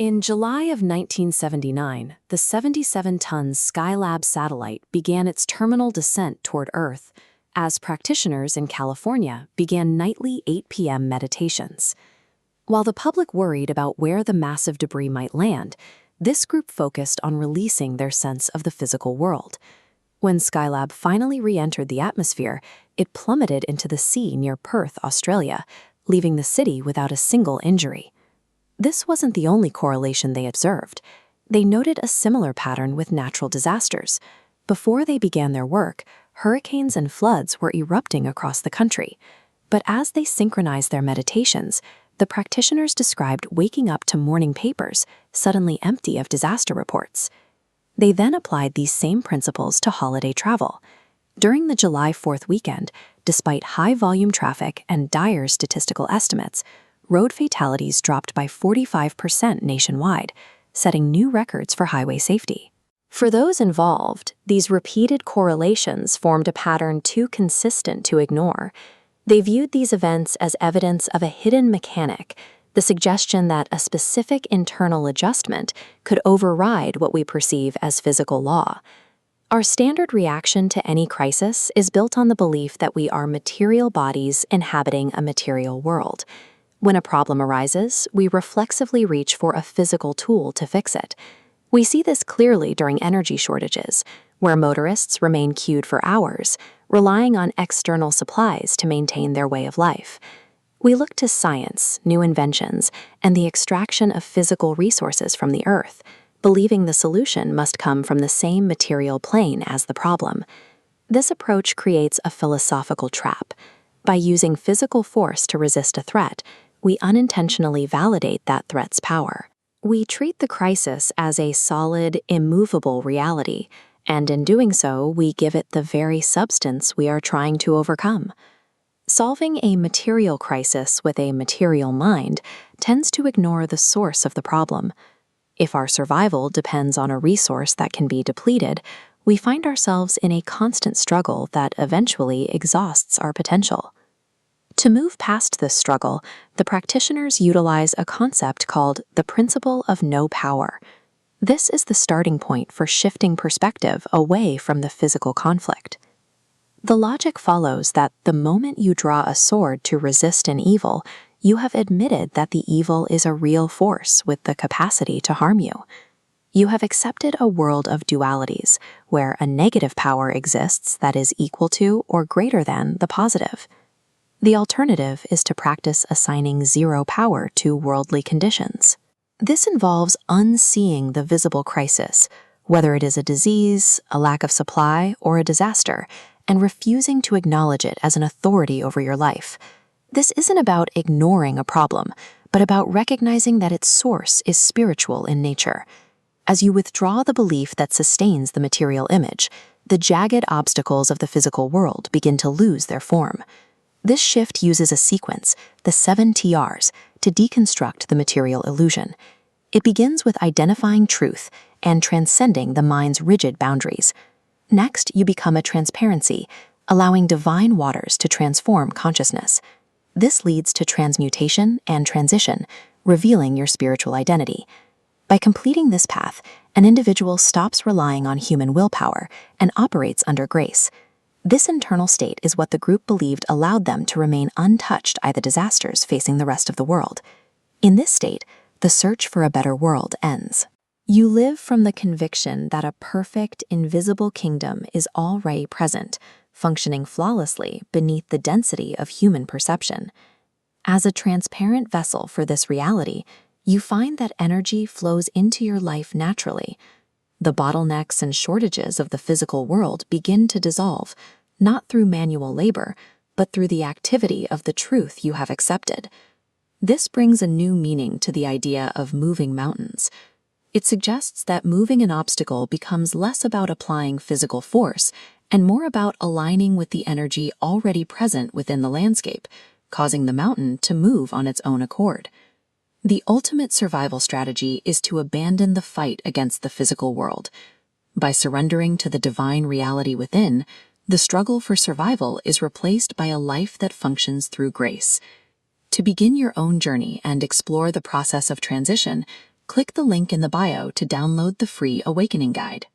In July of 1979, the 77-ton Skylab satellite began its terminal descent toward Earth as practitioners in California began nightly 8 p.m. meditations. While the public worried about where the massive debris might land, this group focused on releasing their sense of the physical world. When Skylab finally re-entered the atmosphere, it plummeted into the sea near Perth, Australia, leaving the city without a single injury. This wasn't the only correlation they observed. They noted a similar pattern with natural disasters. Before they began their work, hurricanes and floods were erupting across the country. But as they synchronized their meditations, the practitioners described waking up to morning papers suddenly empty of disaster reports. They then applied these same principles to holiday travel. During the July 4th weekend, despite high-volume traffic and dire statistical estimates, road fatalities dropped by 45% nationwide, setting new records for highway safety. For those involved, these repeated correlations formed a pattern too consistent to ignore. They viewed these events as evidence of a hidden mechanic, the suggestion that a specific internal adjustment could override what we perceive as physical law. Our standard reaction to any crisis is built on the belief that we are material bodies inhabiting a material world. When a problem arises, we reflexively reach for a physical tool to fix it. We see this clearly during energy shortages, where motorists remain queued for hours, relying on external supplies to maintain their way of life. We look to science, new inventions, and the extraction of physical resources from the earth, believing the solution must come from the same material plane as the problem. This approach creates a philosophical trap. By using physical force to resist a threat, we unintentionally validate that threat's power. We treat the crisis as a solid, immovable reality, and in doing so, we give it the very substance we are trying to overcome. Solving a material crisis with a material mind tends to ignore the source of the problem. If our survival depends on a resource that can be depleted, we find ourselves in a constant struggle that eventually exhausts our potential. To move past this struggle, the practitioners utilize a concept called the principle of no power. This is the starting point for shifting perspective away from the physical conflict. The logic follows that the moment you draw a sword to resist an evil, you have admitted that the evil is a real force with the capacity to harm you. You have accepted a world of dualities, where a negative power exists that is equal to or greater than the positive. The alternative is to practice assigning zero power to worldly conditions. This involves unseeing the visible crisis, whether it is a disease, a lack of supply, or a disaster, and refusing to acknowledge it as an authority over your life. This isn't about ignoring a problem, but about recognizing that its source is spiritual in nature. As you withdraw the belief that sustains the material image, the jagged obstacles of the physical world begin to lose their form. This shift uses a sequence, the 7 TRs, to deconstruct the material illusion. It begins with identifying truth and transcending the mind's rigid boundaries. Next, you become a transparency, allowing divine waters to transform consciousness. This leads to transmutation and transition, revealing your spiritual identity. By completing this path, an individual stops relying on human willpower and operates under grace. This internal state is what the group believed allowed them to remain untouched by the disasters facing the rest of the world. In this state, the search for a better world ends. You live from the conviction that a perfect, invisible kingdom is already present, functioning flawlessly beneath the density of human perception. As a transparent vessel for this reality, you find that energy flows into your life naturally. The bottlenecks and shortages of the physical world begin to dissolve, not through manual labor, but through the activity of the truth you have accepted. This brings a new meaning to the idea of moving mountains. It suggests that moving an obstacle becomes less about applying physical force and more about aligning with the energy already present within the landscape, causing the mountain to move on its own accord. The ultimate survival strategy is to abandon the fight against the physical world. By surrendering to the divine reality within, the struggle for survival is replaced by a life that functions through grace. To begin your own journey and explore the process of transition, Click the link in the bio to download the free Awakening Guide.